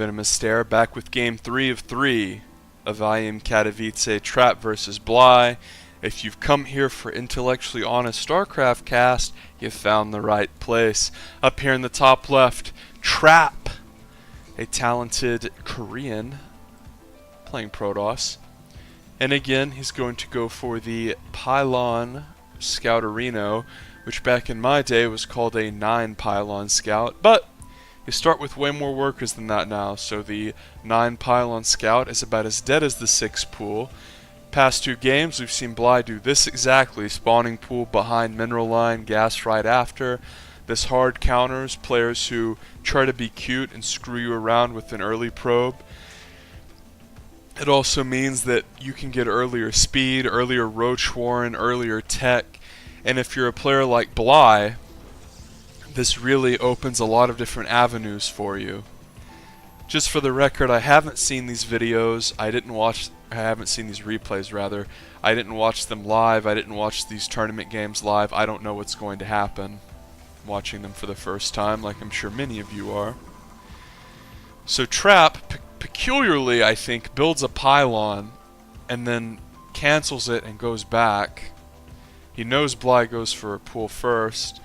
VenomousStare, back with game 3 of 3 of IEM Katowice Trap versus Bly. If you've come here for intellectually honest StarCraft cast, you've found the right place. Up here in the top left, Trap, a talented Korean playing Protoss. And again, he's going to go for the Pylon Scouterino, which back in my day was called a 9-pylon scout, but you start with way more workers than that now, so the 9-pylon scout is about as dead as the 6 pool. Past 2 games, we've seen Bly do this exactly, spawning pool behind mineral line, gas right after. This hard counters players who try to be cute and screw you around with an early probe. It also means that you can get earlier speed, earlier roach warren, earlier tech, and if you're a player like Bly, this really opens a lot of different avenues for you. Just for the record, I haven't seen these videos. I haven't seen these replays rather. I didn't watch them live. I didn't watch these tournament games live. I don't know what's going to happen. I'm watching them for the first time, like I'm sure many of you are. So Trap, peculiarly I think, builds a pylon and then cancels it and goes back. He knows Bly goes for a pool first,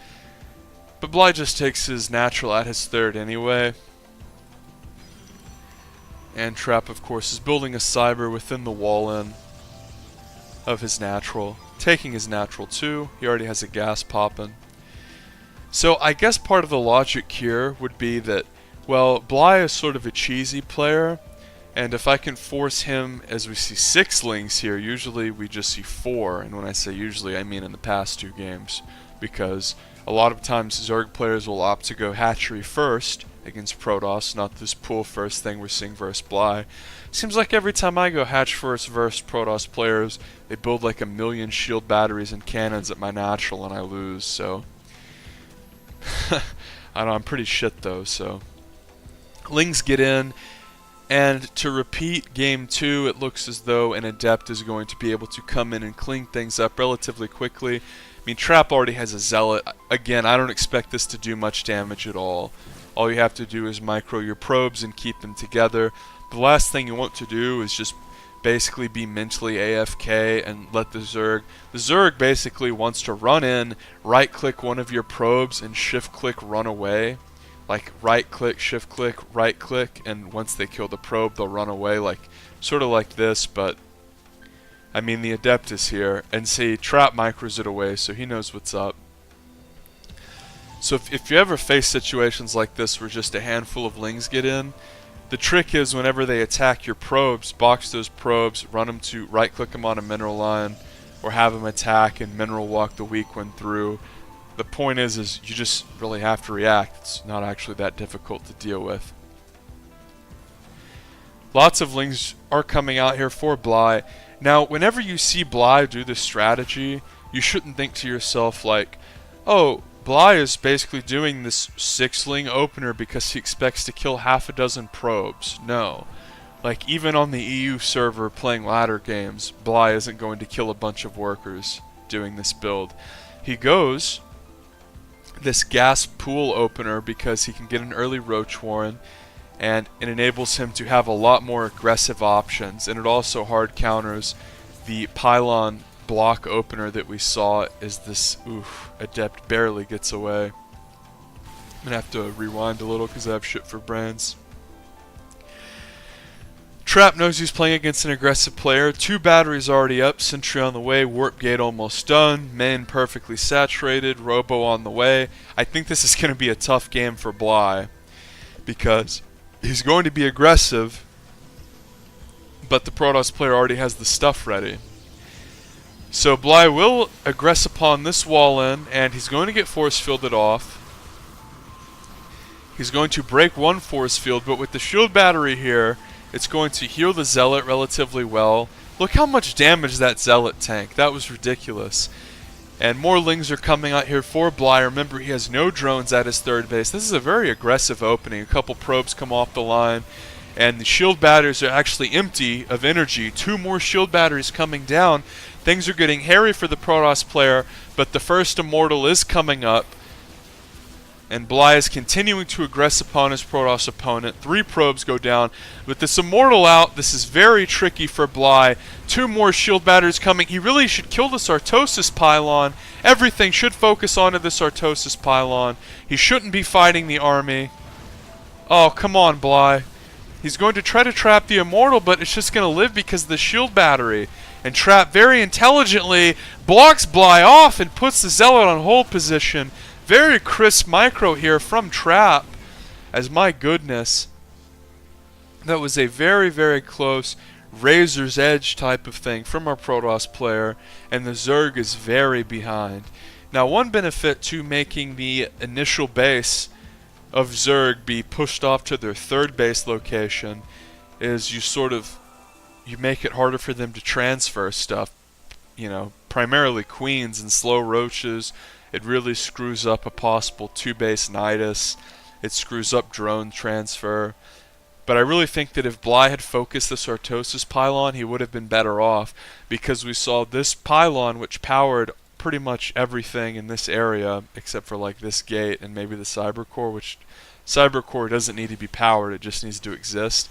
but Bly just takes his natural at his third anyway. And Trap, of course, is building a cyber within the wall-in of his natural, taking his natural too. He already has a gas popping. So I guess part of the logic here would be that, well, Bly is sort of a cheesy player, and if I can force him, as we see 6 lings here, usually we just see 4, and when I say usually I mean in the past 2 games, because a lot of times Zerg players will opt to go hatchery first against Protoss, not this pool first thing we're seeing versus Bly. Seems like every time I go hatch first versus Protoss players, they build like a million shield batteries and cannons at my natural and I lose, so I don't know, I'm pretty shit though, so lings get in, and to repeat game 2, it looks as though an adept is going to be able to come in and clean things up relatively quickly. I mean, Trap already has a zealot. Again, I don't expect this to do much damage at all. All you have to do is micro your probes and keep them together. The last thing you want to do is just basically be mentally AFK and let the Zerg basically wants to run in, right click one of your probes and shift click run away. Like right click, shift click, right click, and once they kill the probe they'll run away, like sort of like this, but I mean the adept is here, and see Trap micros it away so he knows what's up. So if you ever face situations like this where just a handful of lings get in, the trick is whenever they attack your probes, box those probes, run them to right click them on a mineral line, or have them attack and mineral walk the weak one through. The point is you just really have to react. It's not actually that difficult to deal with. Lots of lings are coming out here for Bly. Now, whenever you see Bly do this strategy, you shouldn't think to yourself like, oh, Bly is basically doing this 6-ling opener because he expects to kill half a dozen probes. No. Like, even on the EU server playing ladder games, Bly isn't going to kill a bunch of workers doing this build. He goes this gas pool opener because he can get an early roach warren, and it enables him to have a lot more aggressive options, and it also hard counters the pylon block opener that we saw. Is this, oof, adept barely gets away. I'm gonna have to rewind a little because I have shit for brains. Trap knows he's playing against an aggressive player. 2 batteries already up, sentry on the way, warp gate almost done, main perfectly saturated, robo on the way. I think this is going to be a tough game for Bly because he's going to be aggressive, but the Protoss player already has the stuff ready. So Bly will aggress upon this wall in, and he's going to get force fielded off. He's going to break one force field, but with the shield battery here, it's going to heal the Zealot relatively well. Look how much damage that Zealot tanked. That was ridiculous. And more lings are coming out here for Bly. Remember, he has no drones at his third base. This is a very aggressive opening. A couple probes come off the line, and the shield batteries are actually empty of energy. 2 more shield batteries coming down. Things are getting hairy for the Protoss player, but the first Immortal is coming up. And Bly is continuing to aggress upon his Protoss opponent. 3 probes go down. With this Immortal out, this is very tricky for Bly. 2 more shield batteries coming. He really should kill the Sartosis pylon. Everything should focus onto the Sartosis pylon. He shouldn't be fighting the army. Oh, come on, Bly. He's going to try to trap the Immortal, but it's just going to live because of the shield battery. And Trap very intelligently blocks Bly off and puts the Zealot on hold position. Very crisp micro here from Trap, as my goodness, that was a very, very close razor's edge type of thing from our Protoss player, and the Zerg is very behind. Now, one benefit to making the initial base of Zerg be pushed off to their 3rd base location is you make it harder for them to transfer stuff, you know, primarily queens and slow roaches. It really screws up a possible 2-base Nidus. It screws up drone transfer. But I really think that if Bly had focused the Sartosis pylon, he would have been better off, because we saw this pylon, which powered pretty much everything in this area, except for like this gate and maybe the Cyber Core, which Cyber Core doesn't need to be powered, it just needs to exist.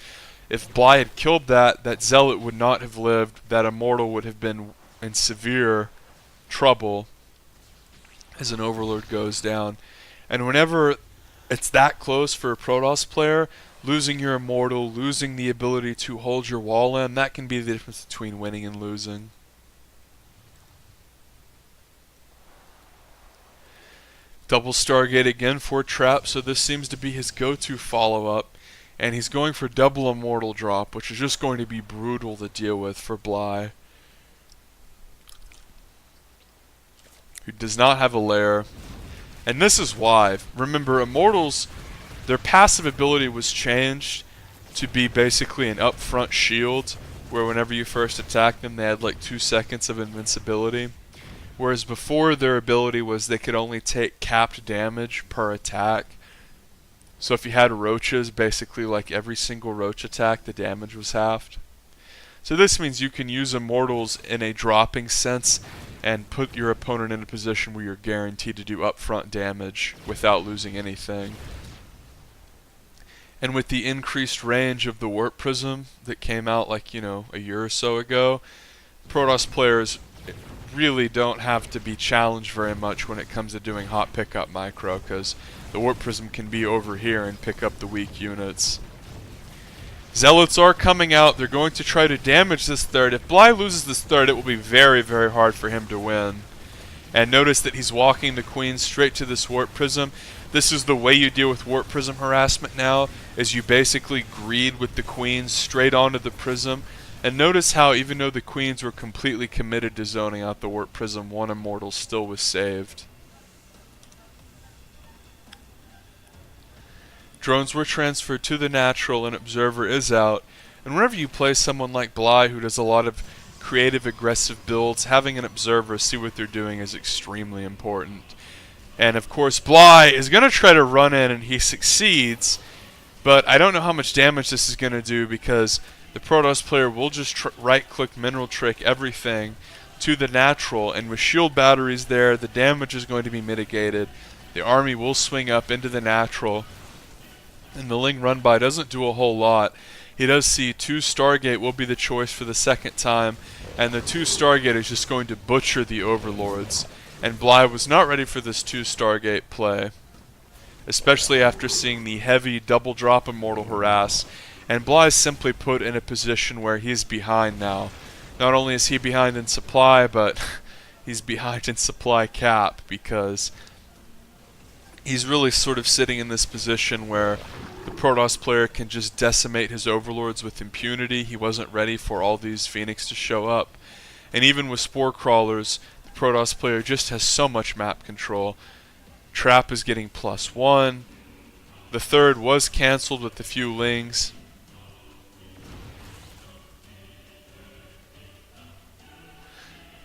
If Bly had killed that, that Zealot would not have lived, that Immortal would have been in severe trouble as an Overlord goes down. And whenever it's that close for a Protoss player, losing your Immortal, losing the ability to hold your wall in, that can be the difference between winning and losing. Double Stargate again for Trap, so this seems to be his go-to follow-up. And he's going for double Immortal drop, which is just going to be brutal to deal with for Bly, who does not have a lair. And this is why. Remember, Immortals, their passive ability was changed to be basically an upfront shield, where whenever you first attack them, they had like 2 seconds of invincibility. Whereas before, their ability was they could only take capped damage per attack. So if you had roaches, basically like every single roach attack, the damage was halved. So this means you can use Immortals in a dropping sense and put your opponent in a position where you're guaranteed to do upfront damage without losing anything. And with the increased range of the Warp Prism that came out like, you know, a year or so ago, Protoss players really don't have to be challenged very much when it comes to doing hot pickup micro, because the Warp Prism can be over here and pick up the weak units. Zealots are coming out. They're going to try to damage this 3rd. If Bly loses this 3rd, it will be very, very hard for him to win. And notice that he's walking the Queen straight to this Warp Prism. This is the way you deal with Warp Prism harassment now, is you basically greed with the Queens straight onto the Prism. And notice how even though the Queens were completely committed to zoning out the Warp Prism, 1 Immortal still was saved. Drones were transferred to the natural and Observer is out. And whenever you play someone like Bly, who does a lot of creative, aggressive builds, having an Observer see what they're doing is extremely important. And of course, Bly is going to try to run in, and he succeeds. But I don't know how much damage this is going to do, because the Protoss player will just right-click Mineral Trick everything to the natural. And with shield batteries there, the damage is going to be mitigated. The army will swing up into the natural. And the Ling run-by doesn't do a whole lot. He does see 2 Stargate will be the choice for the 2nd time, and the 2 Stargate is just going to butcher the Overlords. And Bly was not ready for this 2 Stargate play, especially after seeing the heavy double drop Immortal harass. And Bly is simply put in a position where he's behind now. Not only is he behind in supply, but he's behind in supply cap, because he's really sort of sitting in this position where the Protoss player can just decimate his Overlords with impunity. He wasn't ready for all these Phoenix to show up. And even with Spore Crawlers, the Protoss player just has so much map control. Trap is getting +1. The 3rd was cancelled with a few Lings.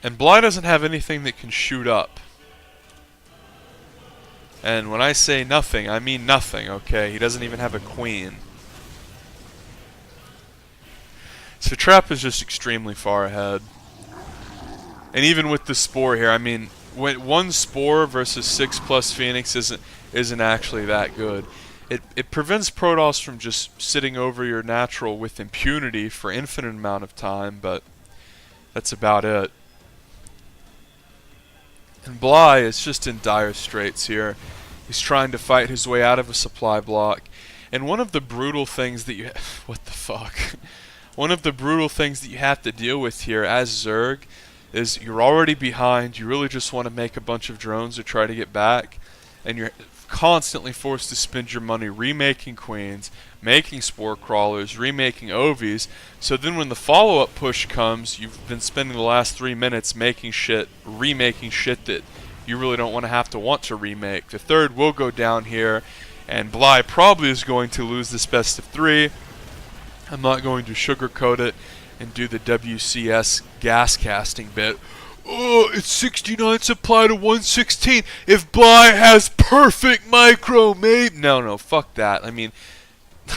And Bly doesn't have anything that can shoot up. And when I say nothing, I mean nothing, okay? He doesn't even have a Queen. So Trap is just extremely far ahead. And even with the Spore here, I mean, when 1 Spore versus 6+ Phoenix isn't actually that good. It prevents Protoss from just sitting over your natural with impunity for infinite amount of time, but that's about it. And Bly is just in dire straits here. He's trying to fight his way out of a supply block. And one of the brutal things that you... what the fuck? One of the brutal things that you have to deal with here as Zerg is you're already behind. You really just want to make a bunch of drones to try to get back. And you're constantly forced to spend your money remaking queens, making spore crawlers, remaking OVs. So then when the follow-up push comes, you've been spending the last 3 minutes making shit, remaking shit that you really don't want to remake. The third will go down here, and Bly probably is going to lose this best of 3. I'm not going to sugarcoat it and do the WCS gas casting bit. Oh, it's 69 supply to 116. If Bly has perfect micro, maybe. No, fuck that. I mean,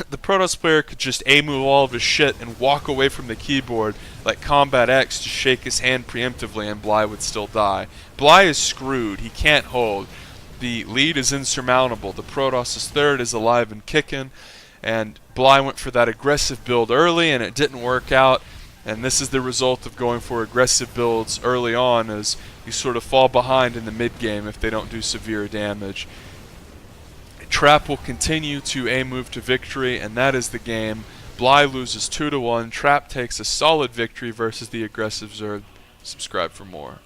the Protoss player could just A-move all of his shit and walk away from the keyboard like Combat X to shake his hand preemptively and Bly would still die. Bly is screwed. He can't hold. The lead is insurmountable. The Protoss' third is alive and kicking. And Bly went for that aggressive build early and it didn't work out. And this is the result of going for aggressive builds early on, as you sort of fall behind in the mid-game if they don't do severe damage. Trap will continue to A-move to victory, and that is the game. Bly loses 2-1. Trap takes a solid victory versus the aggressive Zerg. Subscribe for more.